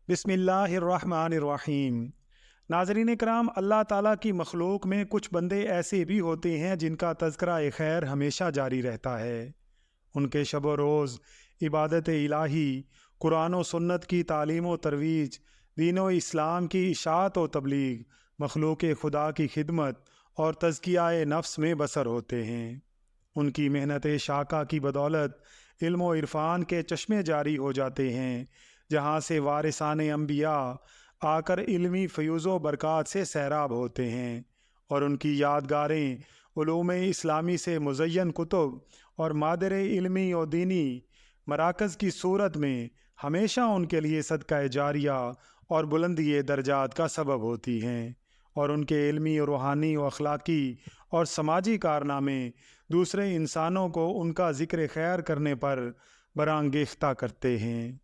बिस्मिल्लाहिर्रहमानिर्रहीम। नाज़रीन कराम, अल्लाह ताला की मखलूक में कुछ बंदे ऐसे भी होते हैं जिनका तज़किरा खैर हमेशा जारी रहता है। उनके शब व रोज़ इबादत इलाही, कुरान व सुन्नत की तालीम व तरवीज, दीन व इस्लाम की इशाअत व तबलीग, मखलूक खुदा की खिदमत और तज़किया नफ्स में बसर होते हैं। उनकी मेहनत शाका की बदौलत इल्म व इरफान के चश्मे जारी हो जाते हैं, जहाँ से वारिसान अम्बिया आकर इल्मी फ़यूज़ बरक़ात से सैराब होते हैं, और उनकी यादगारें उलूम इस्लामी से मुज़य्यन कुतुब और मादर इल्मी और दीनी मराकज़ की सूरत में हमेशा उनके लिए सदका जारिया और बुलंदी दर्जात का सबब होती हैं, और उनके इल्मी और रूहानी व अखलाकी और समाजी कारनामे दूसरे इंसानों को उनका ज़िक्र खैर करने पर बरांगेख्ता करते हैं।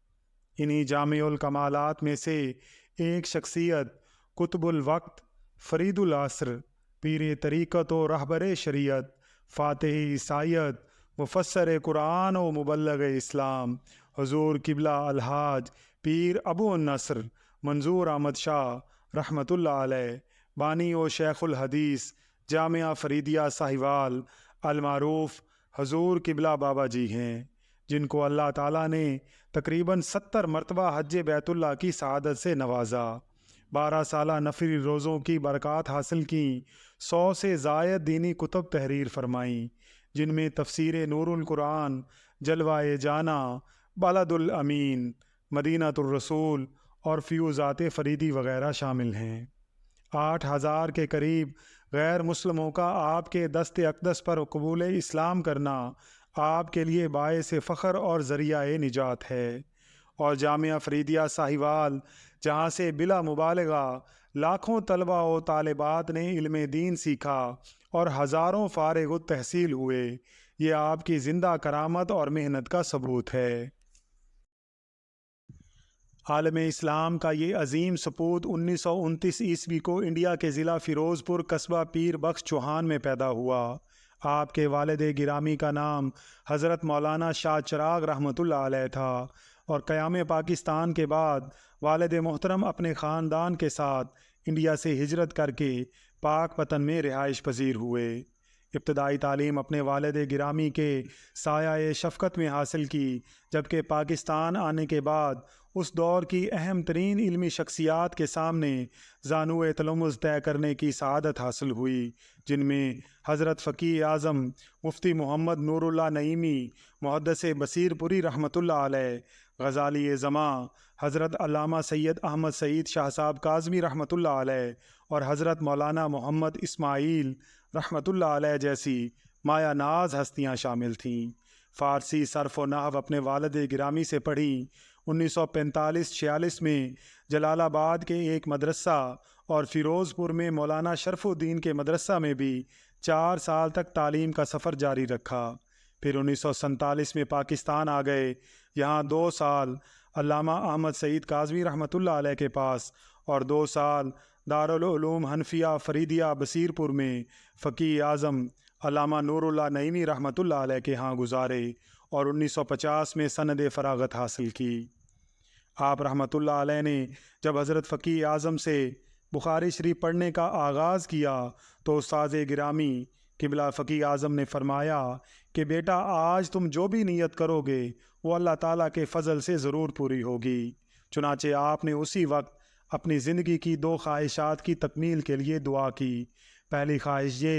इन्हीं जामिउल कमालात में से एक शख्सियत कुतुबुल वक्त, फरीदुल असर, पीर तरीक़त व रहबर शरीयत, फ़ातिह ईसाइयत, मुफस्सर कुरान व मुबल्लग इस्लाम, हुज़ूर किबला अलहाज पीर अबू नस्र मंजूर अहमद शाह रहमतुल्लाह अलैह, बानी व शेखुल हदीस जामिया फ़रीदिया साहिवाल अलमारूफ़ हुज़ूर किबला बाबा जी हैं, जिनको अल्लाह ताला ने तकरीबन 70 मरतबा हज बैतुल्ला की सआदत से नवाजा, 12 साला नफरी रोज़ों की बरक़ात हासिल की, 100 से ज़ायद दीनी कुतुब तहरीर फरमाई, जिनमें तफसीर नूरुल कुरान, जलवाए जाना, बलदुल अमीन, मदीनातुर रसूल और फ़यूज़ात फ़रीदी वग़ैरह शामिल हैं। 8,000 के करीब गैर मुस्लिमों का आपके दस्ते अक़दस पर कबूल इस्लाम करना आपके लिए बायस फ़ख्र और ज़रिया निजात है। और जामिया फ़रीदिया साहिवाल, जहाँ से बिला मुबालगा लाखों तलबा व तालिबात ने इल्म दीन सीखा और हज़ारों फ़ारिग तहसील हुए, ये आपकी ज़िंदा करामत और मेहनत का सबूत है। आलम इस्लाम का ये अजीम सपूत 1929 ईस्वी को इंडिया के ज़िला फ़िरोज़पुर कस्बा पीर बख्श चौहान में पैदा हुआ। आपके वालिद गिरामी का नाम हज़रत मौलाना शाह चिराग रहमतुल्लाह अलैह था, और क़याम पाकिस्तान के बाद वालिद मोहतरम अपने ख़ानदान के साथ इंडिया से हिजरत करके पाक वतन में रिहाइश पजीर हुए। इब्तदाई तालीम अपने वालिद गिरामी के साया शफ़क़त में हासिल की, जबकि पाकिस्तान आने के बाद उस दौर की अहम तरीन इल्मी शख्सियात के सामने ज़ानुए तलम्मुज़ तय करने की सआदत हासिल हुई, जिनमें हज़रत फ़कीह आज़म मुफ्ती मोहम्मद नूरुल्लाह नईमी मुहद्दिस बसीरपुरी रहमतुल्लाह अलैह, ग़ज़ाली ज़मा हज़रत अल्लामा सैयद अहमद सईद शाह साहब काज़मी रहमतुल्लाह अलैह, और हज़रत मौलाना मोहम्मद इस्माईल रहमतुल्लाह अलैह जैसी माया नाज हस्तियाँ शामिल थीं। फ़ारसी सर्फ़ व नहव अपने वालिद गिरामी से पढ़ी। 1945-46 में जलालाबाद के एक मदरसा और फ़िरोज़पुर में मौलाना शरफ़ुद्दीन के मदरसा में भी 4 साल तक तालीम का सफ़र जारी रखा। फिर 1947 में पाकिस्तान आ गए। यहाँ 2 साल अल्लामा अहमद सईद काज़मी रहमतुल्लाह अलैह के पास और 2 साल दारुल उलूम हनफिया फ़रीदिया बसीरपुर में फ़कीह आज़म अल्लामा नूरुल्लाह नईमी रहमतुल्लाह अलैह के यहाँ गुजारे, और 1950 में सनद फ़राग़त हासिल की। आप रहमतुल्लाह अलैह ने जब हज़रत फ़कीह आज़म से बुखारी शरीफ पढ़ने का आगाज़ किया तो उस्ताद गिरामी किबला फ़कीह आज़म ने फ़रमाया कि बेटा, आज तुम जो भी नीयत करोगे वो अल्लाह ताला के फ़ज़ल से ज़रूर पूरी होगी। चुनाचे आपने उसी वक्त अपनी ज़िंदगी की 2 ख्वाहिशात की तकमील के लिए दुआ की। पहली ख्वाहिश ये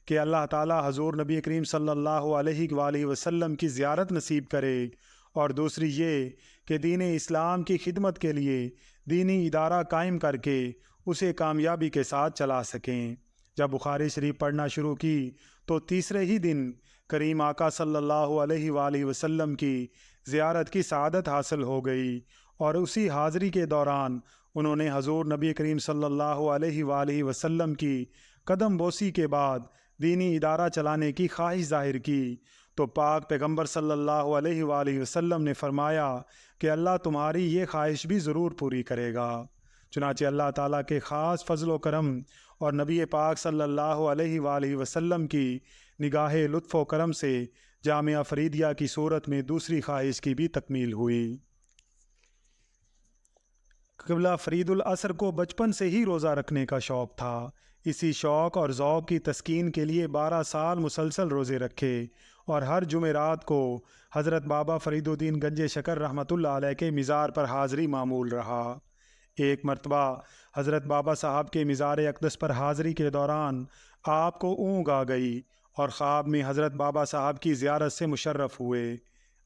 कि अल्लाह ताला हज़ूर नबी करीम सल्लल्लाहु अलैहि वसल्लम की ज़ियारत नसीब करे, और दूसरी ये कि दीन इस्लाम की खिदमत के लिए दीनी इदारा कायम करके उसे कामयाबी के साथ चला सकें। जब बुखारी शरीफ पढ़ना शुरू की तो तीसरे ही दिन करीम आका सल्लल्लाहु अलैहि वसल्लम की ज़ियारत की सआदत हासिल हो गई, और उसी हाज़री के दौरान उन्होंने हज़ूर नबी करीम सल्लल्लाहु अलैहि वसल्लम की कदम बोसी के बाद दीनी इदारा चलाने की ख्वाहिश ज़ाहिर की, तो पाक पैगम्बर सल्लल्लाहु अलैहि वसल्लम ने फ़रमाया कि अल्लाह तुम्हारी ये ख्वाहिश भी ज़रूर पूरी करेगा। चुनाचे अल्लाह ताला के ख़ास फ़ज़ल व करम और नबी पाक सल्लल्लाहु अलैहि वसल्लम की निगाह लुत्फ़ व करम से जामिया फ़रीदिया की सूरत में दूसरी ख्वाहिश की भी तकमील हुई। क़िबला फरीदुल असर को बचपन से ही रोज़ा रखने का शौक़ था। इसी शौक़ और ज़ौक़ की तस्कीन के लिए 12 साल मुसलसल रोज़े रखे और हर जुमेरात को हज़रत बाबा फ़रीदुद्दीन गंजे शकर रहमतुल्लाह अलैह के मिज़ार पर हाज़री मामूल रहा। एक मरतबा हज़रत बाबा साहब के मिज़ार अक़दस पर हाज़री के दौरान आपको ऊँघ आ गई और ख़्वाब में हज़रत बाबा साहब की ज़ियारत से मुशर्रफ़ हुए।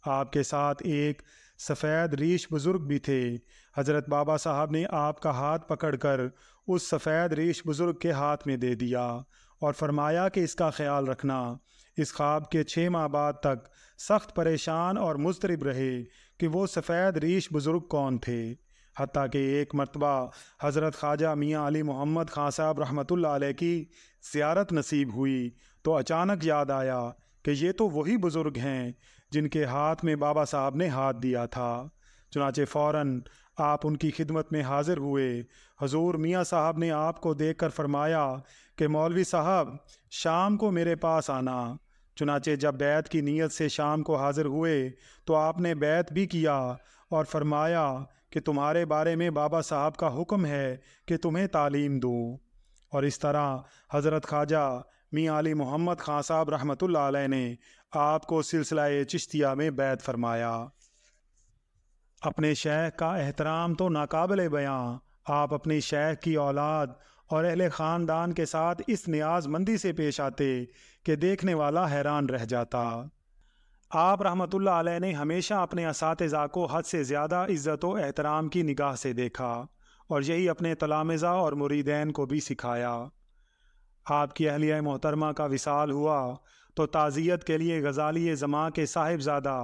आपके साथ एक सफ़ेद रीश बुज़ुर्ग भी थे। हज़रत बाबा साहब ने आपका हाथ पकड़कर उस सफ़ेद रीश बुज़ुर्ग के हाथ में दे दिया और फरमाया कि इसका ख्याल रखना। इस ख्वाब के 6 माह बाद तक सख्त परेशान और मुज़तरिब रहे कि वो सफ़ेद रीश बुज़ुर्ग कौन थे। हत्ता कि एक मरतबा हज़रत ख्वाजा मियाँ अली मोहम्मद खां साहब रहमतुल्लाह अलैह की ज़ियारत नसीब हुई तो अचानक याद आया कि ये तो वही बुज़ुर्ग हैं जिनके हाथ में बाबा साहब ने हाथ दिया था। चुनाचे फ़ौरन आप उनकी खिदमत में हाज़िर हुए। हजूर मियाँ साहब ने आपको देखकर फरमाया कि मौलवी साहब शाम को मेरे पास आना। चुनाचे जब बैत की नीयत से शाम को हाज़िर हुए तो आपने बैत भी किया और फरमाया कि तुम्हारे बारे में बाबा साहब का हुक्म है कि तुम्हें तालीम दूँ। और इस तरह हज़रत ख्वाजा मियाँ अली मोहम्मद खां साहब रहमतुल्लाह अलैह ने आपको सिलसिला चिश्तिया में बैत फरमाया। अपने शेख का एहतराम तो नाकाबिले बयां। आप अपनी शेख की औलाद और अहले ख़ानदान के साथ इस नियाज़मंदी से पेश आते कि देखने वाला हैरान रह जाता। आप रहमतुल्लाह अलैह ने हमेशा अपने असातिज़ा को हद से ज़्यादा इज़्ज़त व एहतराम की निगाह से देखा और यही अपने तलामिज़ा और मुरीदैन को भी सिखाया। आपकी अहलिया मोहतरमा का विसाल हुआ तो ताज़ियत के लिए गज़ाली ज़मा के साहिबज़ादा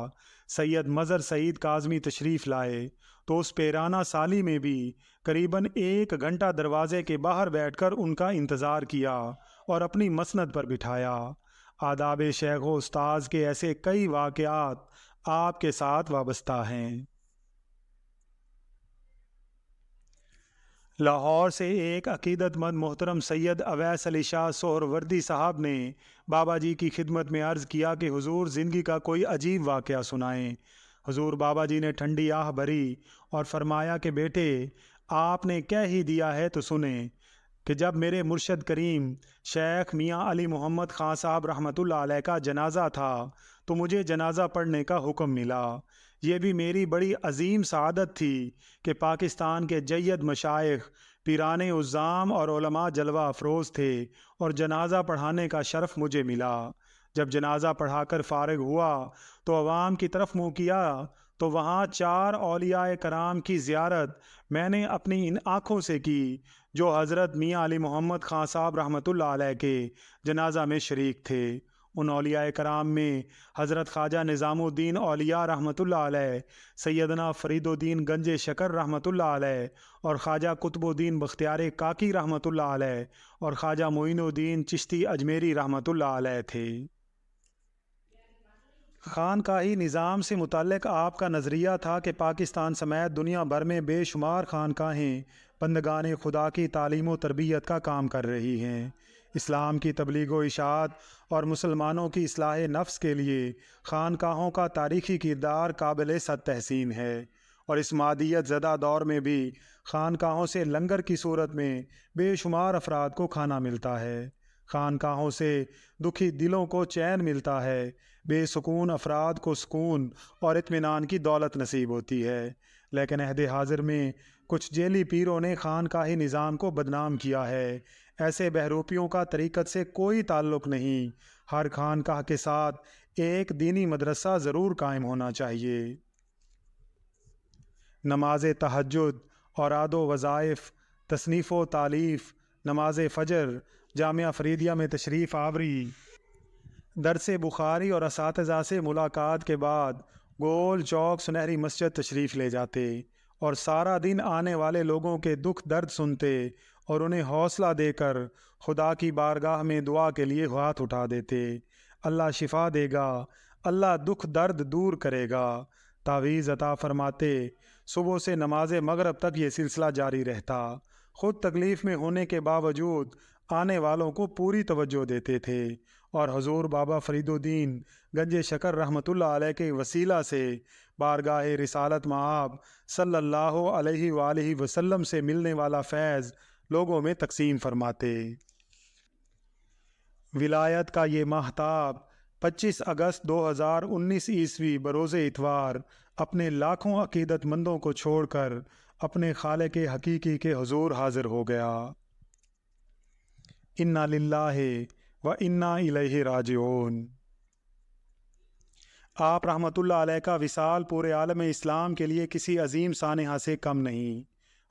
सैयद मज़र सईद काज़मी तशरीफ़ लाए तो उस पेराना साली में भी करीबन 1 घंटा दरवाज़े के बाहर बैठकर उनका इंतज़ार किया और अपनी मसनद पर बिठाया। आदाब शेख व उस्ताज़ के ऐसे कई वाक़यात आपके साथ वाबस्ता हैं। लाहौर से एक अकीदतमंद मोहतरम सैयद अवैस अली शाह सोहरवर्दी साहब ने बाबा जी की खिदमत में अर्ज़ किया कि हुजूर ज़िंदगी का कोई अजीब वाक़या सुनाएं। हुजूर बाबा जी ने ठंडी आह भरी और फरमाया कि बेटे आपने कह ही दिया है तो सुने कि जब मेरे मुर्शद करीम शेख मियाँ अली मोहम्मद खां साहब रहमतुल्लाह अलैह का जनाज़ा था तो मुझे जनाज़ा पढ़ने का हुक्म मिला। ये भी मेरी बड़ी अजीम सआदत थी कि पाकिस्तान के जय्यद मशाइख पीराने उज़्ज़ाम और उलमा जलवा अफरोज़ थे और जनाज़ा पढ़ाने का शर्फ़ मुझे मिला। जब जनाज़ा पढ़ाकर फ़ारिग हुआ तो अवाम की तरफ मुँह किया तो वहाँ 4 औलियाए कराम की ज़ियारत मैंने अपनी इन आँखों से की जो हज़रत मियाँ अली मोहम्मद खां साहब रहमतुल्लाह अलैह के जनाज़ा में शरीक थे। उन औलियाए कराम में हज़रत ख्वाजा निज़ामुद्दीन औलिया रहमतुल्लाह अलैह, सैयदना फ़रीदुद्दीन गंजे शकर रहमतुल्लाह अलैह और ख्वाजा कुतुबुद्दीन बख्तियार काकी रहमतुल्लाह अलैह और ख्वाजा मोइनुद्दीन चिश्ती अजमेरी रहमतुल्लाह अलैह थे। खानकाही निज़ाम से मुतल्लिक़ आपका नज़रिया था कि पाकिस्तान समेत दुनिया भर में बेशुमार खानकाहें बंदगाने खुदा की तालीम व तरबियत का काम कर रही हैं। इस्लाम की तबलीग व इशाअत और मुसलमानों की इस्लाह नफ्स के लिए खानकाहों का तारीख़ी किरदार काबिल सद तहसीन है और इस मादियत ज़दा दौर में भी खानकाहों से लंगर की सूरत में बेशुमार अफराद को खाना मिलता है। खानकाहों से दुखी दिलों को चैन मिलता है, बेसुकून अफराद को सुकून और इत्मीनान की दौलत नसीब होती है। लेकिन अहद हाजिर में कुछ जेली पीरों ने खानकाही निज़ाम को बदनाम किया है। ऐसे बहरूपियों का तरीक़त से कोई ताल्लुक़ नहीं। हर खानकाह के साथ एक दीनी मदरसा ज़रूर कायम होना चाहिए। नमाज तहज्जुद, औराद व वज़ाइफ, तसनीफ़ व तालीफ़, नमाज फ़जर, जामिया फ़रीदिया में तशरीफ़ आवरी, दरस बुखारी और असातिज़ा से मुलाकात के बाद गोल चौक सुनहरी मस्जिद तशरीफ़ ले जाते और सारा दिन आने वाले लोगों के दुख दर्द सुनते और उन्हें हौसला देकर खुदा की बारगाह में दुआ के लिए हाथ उठा देते। अल्लाह शिफा देगा, अल्लाह दुख दर्द दूर करेगा, तावीज़ अता फरमाते। सुबह से नमाज मगरब तक ये सिलसिला जारी रहता। ख़ुद तकलीफ़ में होने के बावजूद आने वालों को पूरी तवज्जो देते थे اور حضور بابا فرید الدین گنج شکر رحمۃ اللہ علیہ کے وسیلہ سے بارگاہ رسالت مآب صلی اللہ علیہ وآلہ وسلم سے ملنے والا فیض لوگوں میں تقسیم فرماتے۔ ولایت کا یہ ماہتاب 25 اگست 2019 عیسوی بروز اتوار اپنے لاکھوں عقیدت مندوں کو چھوڑ کر اپنے خالق حقیقی کے حضور حاضر ہو گیا۔ انا للہ و انا الیہ راجعون۔ آپ رحمۃ اللہ علیہ کا وصال پورے عالم اسلام کے لیے کسی عظیم سانحہ سے کم نہیں۔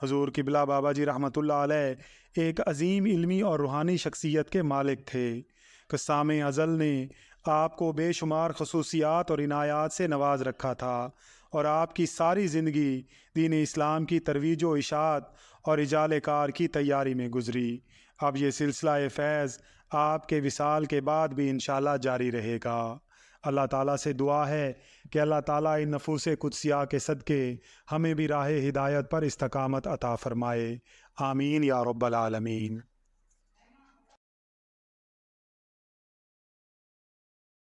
حضور قبلہ بابا جی رحمۃ اللہ علیہ ایک عظیم علمی اور روحانی شخصیت کے مالک تھے۔ قسام ازل نے آپ کو بے شمار خصوصیات اور عنایات سے نواز رکھا تھا اور آپ کی ساری زندگی دین اسلام کی ترویج و اشاعت اور اجال کار کی تیاری میں گزری۔ اب یہ سلسلہ فیض آپ کے وصال کے بعد بھی انشاءاللہ جاری رہے گا۔ اللہ تعالیٰ سے دعا ہے کہ اللہ تعالیٰ ان نفوس قدسیہ کے صدقے ہمیں بھی راہ ہدایت پر استقامت عطا فرمائے۔ آمین یا رب العالمین۔